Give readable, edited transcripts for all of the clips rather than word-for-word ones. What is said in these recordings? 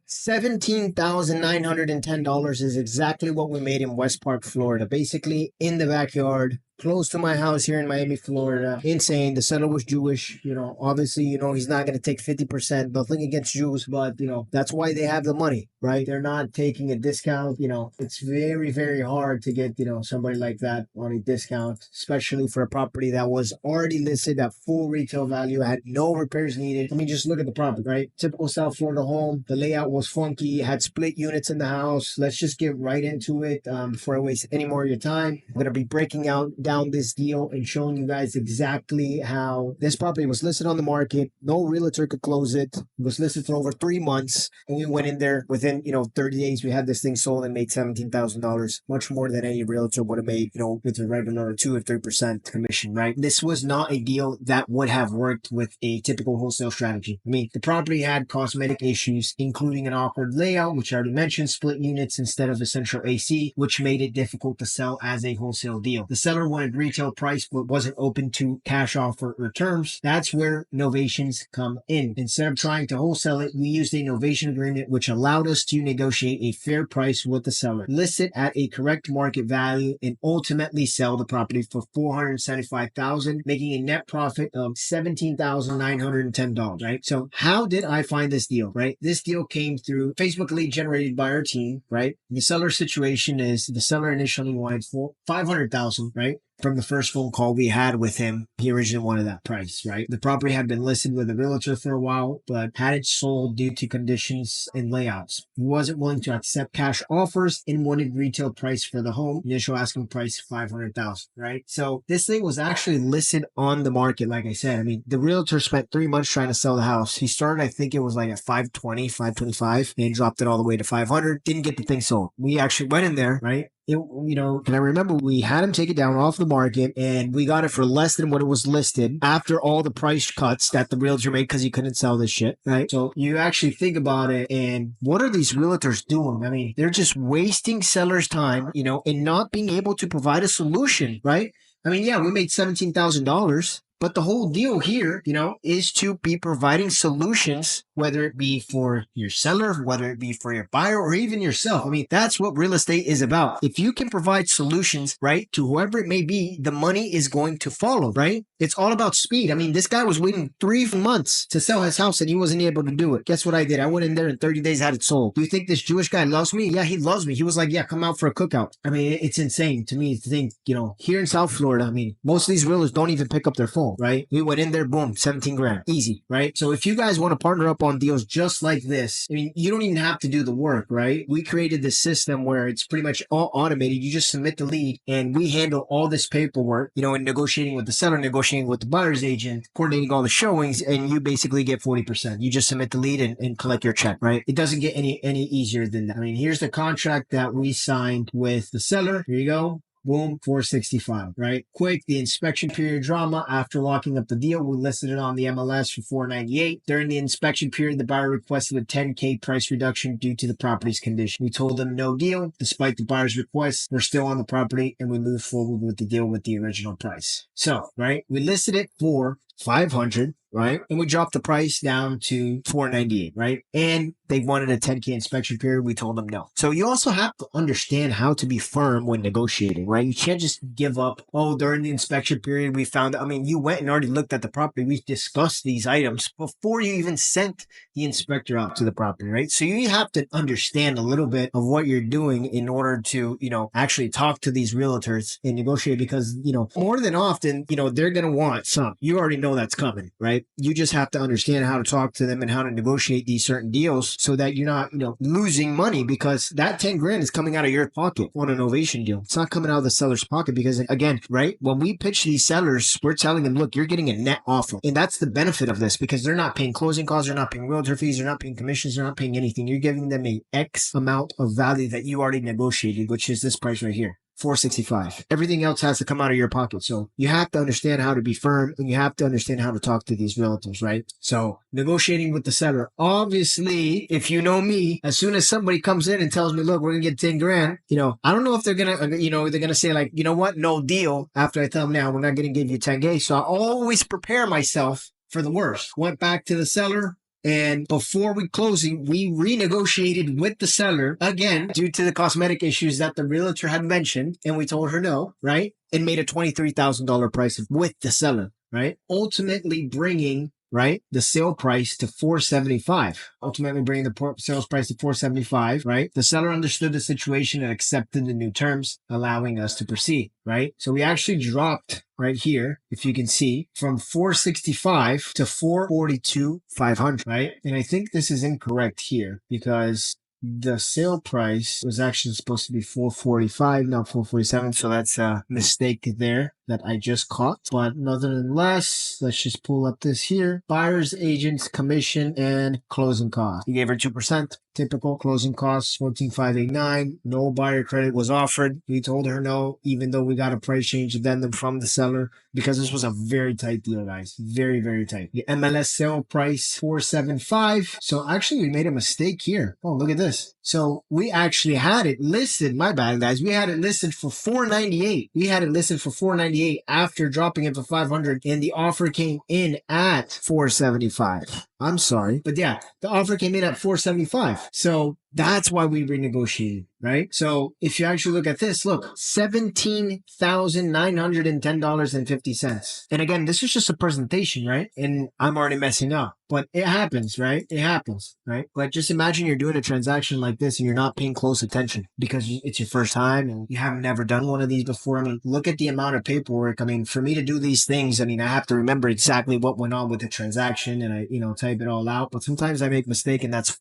$17,910 is exactly what we made in West Park, Florida. Basically, in the backyard, close to my house here in Miami, Florida. Insane. The seller was Jewish. Obviously, he's not going to take 50%. Nothing against Jews, but, that's why they have the money, right? They're not taking a discount. It's very, very hard to get, somebody like that on a discount, especially for a property that was already listed at full retail value, had no repairs needed. I mean, just look at the property, right? Typical South Florida home. The layout was funky, had split units in the house. Let's just get right into it before I waste any more of your time. I'm going to be breaking down this deal and showing you guys exactly how this property was listed on the market. No realtor could close it. It was listed for over 3 months. And we went in there within, 30 days. We had this thing sold and made $17,000, much more than any realtor would have made, with a regular 2 or 3% commission, right? This was not a deal that would have worked with a typical wholesale strategy. I mean, the property had cosmetic issues, including an awkward layout, which I already mentioned, split units instead of the central AC, which made it difficult to sell as a wholesale deal. The seller wanted retail price, but wasn't open to cash offer or terms. That's where novations come in. Instead of trying to wholesale it, we used a novation agreement, which allowed us to negotiate a fair price with the seller, list it at a correct market value, and ultimately sell the property for $475,000, making a net profit of $17,910, right? So how did I find this deal, right? This deal came through Facebook lead generated by our team, right? The seller situation is the seller initially wanted $500,000, right? From the first phone call we had with him, he originally wanted that price, right? The property had been listed with a realtor for a while, but hadn't sold due to conditions and layouts. He wasn't willing to accept cash offers and wanted retail price for the home. Initial asking price, $500,000, right? So this thing was actually listed on the market, like I said. I mean, the realtor spent 3 months trying to sell the house. He started, I think it was like at 520, 525, and dropped it all the way to 500. Didn't get the thing sold. We actually went in there, right? And I remember we had him take it down off the market and we got it for less than what it was listed after all the price cuts that the realtor made because he couldn't sell this shit, right? So you actually think about it, and what are these realtors doing? I mean, they're just wasting sellers' time, and not being able to provide a solution, right? I mean, yeah, we made $17,000. But the whole deal here, is to be providing solutions, whether it be for your seller, whether it be for your buyer, or even yourself. I mean, that's what real estate is about. If you can provide solutions, right, to whoever it may be, the money is going to follow, right? It's all about speed. I mean, this guy was waiting 3 months to sell his house and he wasn't able to do it. Guess what I did? I went in there in 30 days, had it sold. Do you think this Jewish guy loves me? Yeah, he loves me. He was like, yeah, come out for a cookout. I mean, it's insane to me to think, here in South Florida, I mean, most of these realtors don't even pick up their phone. Right? We went in there, boom, 17 grand. Easy, right? So if you guys want to partner up on deals just like this, I mean, you don't even have to do the work, right? We created this system where it's pretty much all automated. You just submit the lead and we handle all this paperwork, and negotiating with the seller, negotiating with the buyer's agent, coordinating all the showings, and you basically get 40%. You just submit the lead and collect your check, right? It doesn't get any easier than that. I mean, here's the contract that we signed with the seller. Here you go. Boom, 465, right? Quick, the inspection period drama. After locking up the deal, we listed it on the MLS for 498. During the inspection period, the buyer requested a 10K price reduction due to the property's condition. We told them no deal. Despite the buyer's request, we're still on the property and we moved forward with the deal with the original price. So, right, we listed it for 500, right? And we dropped the price down to 498, right? And they wanted a 10K inspection period. We told them no. So you also have to understand how to be firm when negotiating, right? You can't just give up. Oh, during the inspection period, we found, you went and already looked at the property. We discussed these items before you even sent the inspector out to the property, right? So you have to understand a little bit of what you're doing in order to, actually talk to these realtors and negotiate because, more than often, they're going to want some. You already know that's coming, right? You just have to understand how to talk to them and how to negotiate these certain deals so that you're not, losing money because that 10 grand is coming out of your pocket on a novation deal. It's not coming out of the seller's pocket because again, right? When we pitch these sellers, we're telling them, look, you're getting a net offer. And that's the benefit of this because they're not paying closing costs. They're not paying realtor fees. They're not paying commissions. They're not paying anything. You're giving them a X amount of value that you already negotiated, which is this price right here. 465. Everything else has to come out of your pocket. So you have to understand how to be firm and you have to understand how to talk to these realtors, right? So negotiating with the seller. Obviously, if you know me, as soon as somebody comes in and tells me, look, we're going to get 10 grand, I don't know if they're going to, they're going to say like, you know what? No deal after I tell them now we're not going to give you 10K. So I always prepare myself for the worst. Went back to the seller. And before we closing, we renegotiated with the seller again due to the cosmetic issues that the realtor had mentioned. And we told her no, right? And made a $23,000 price with the seller, right? Ultimately bringing, right, the sale price to 475. Ultimately bringing the sales price to 475, right? The seller understood the situation and accepted the new terms, allowing us to proceed, right? So we actually dropped right here, if you can see, from 465 to 442, 500, right? And I think this is incorrect here because the sale price was actually supposed to be 445, not 447. So that's a mistake there that I just caught. But nonetheless, let's just pull up this here. Buyer's agent's commission and closing cost. He gave her 2%. Typical closing costs, 14,589. No buyer credit was offered. We told her no, even though we got a price change addendum from the seller, because this was a very tight deal, guys. Very, very tight. The MLS sale price, 475. So actually we made a mistake here. Oh, look at this. So we actually had it listed. My bad, guys. We had it listed for 498. We had it listed for 498 after dropping it to 500, and the offer came in at 475. I'm sorry, but yeah, the offer came in at 475. So that's why we renegotiated, right? So if you actually look at this, look, $17,910.50. And again, this is just a presentation, right? And I'm already messing up, but it happens, right? It happens, right? But just imagine you're doing a transaction like this and you're not paying close attention because it's your first time and you haven't never done one of these before. I mean, look at the amount of paperwork. I mean, for me to do these things, I mean, I have to remember exactly what went on with the transaction and I, type it all out. But sometimes I make mistakes and that's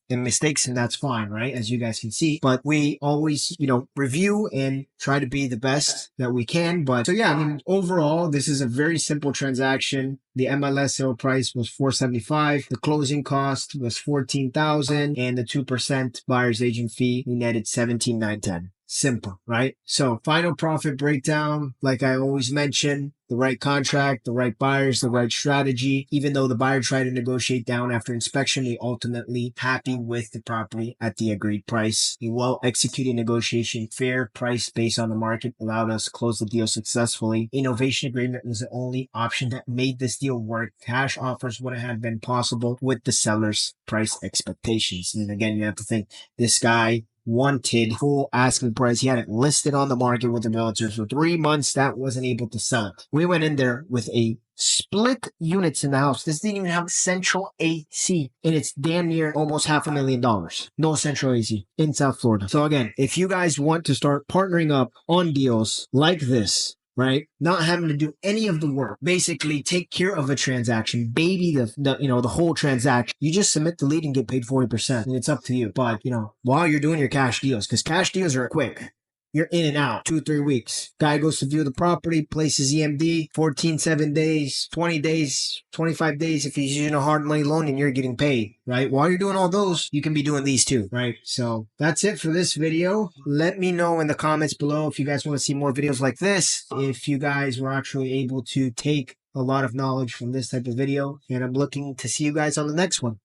fine, right? As you guys can see, but we always, review and try to be the best that we can. But so yeah, I mean, overall, this is a very simple transaction. The MLS sale price was 475. The closing cost was 14,000 and the 2% buyer's agent fee, we netted 17,910. Simple, right? So final profit breakdown, like I always mention, the right contract, the right buyers, the right strategy. Even though the buyer tried to negotiate down after inspection, we ultimately happy with the property at the agreed price. A well-executed negotiation, fair price based on the market allowed us to close the deal successfully. A novation agreement was the only option that made this deal work. Cash offers wouldn't have been possible with the seller's price expectations. And again, you have to think this guy wanted full asking price. He had it listed on the market with the realtor for 3 months. That wasn't able to sell it. We went in there with a split units in the house. This didn't even have central AC, and it's damn near almost $500,000. No central AC in South Florida. So again, if you guys want to start partnering up on deals like this, right? Not having to do any of the work. Basically, take care of a transaction, baby the whole transaction. You just submit the lead and get paid 40%. And it's up to you. But, while you're doing your cash deals, because cash deals are quick. You're in and out 2-3 weeks. Guy goes to view the property, places EMD, 7 days, 20 days, 25 days if he's using a hard money loan and you're getting paid, right? While you're doing all those, you can be doing these too, right? So that's it for this video. Let me know in the comments below if you guys want to see more videos like this. If you guys were actually able to take a lot of knowledge from this type of video, and I'm looking to see you guys on the next one.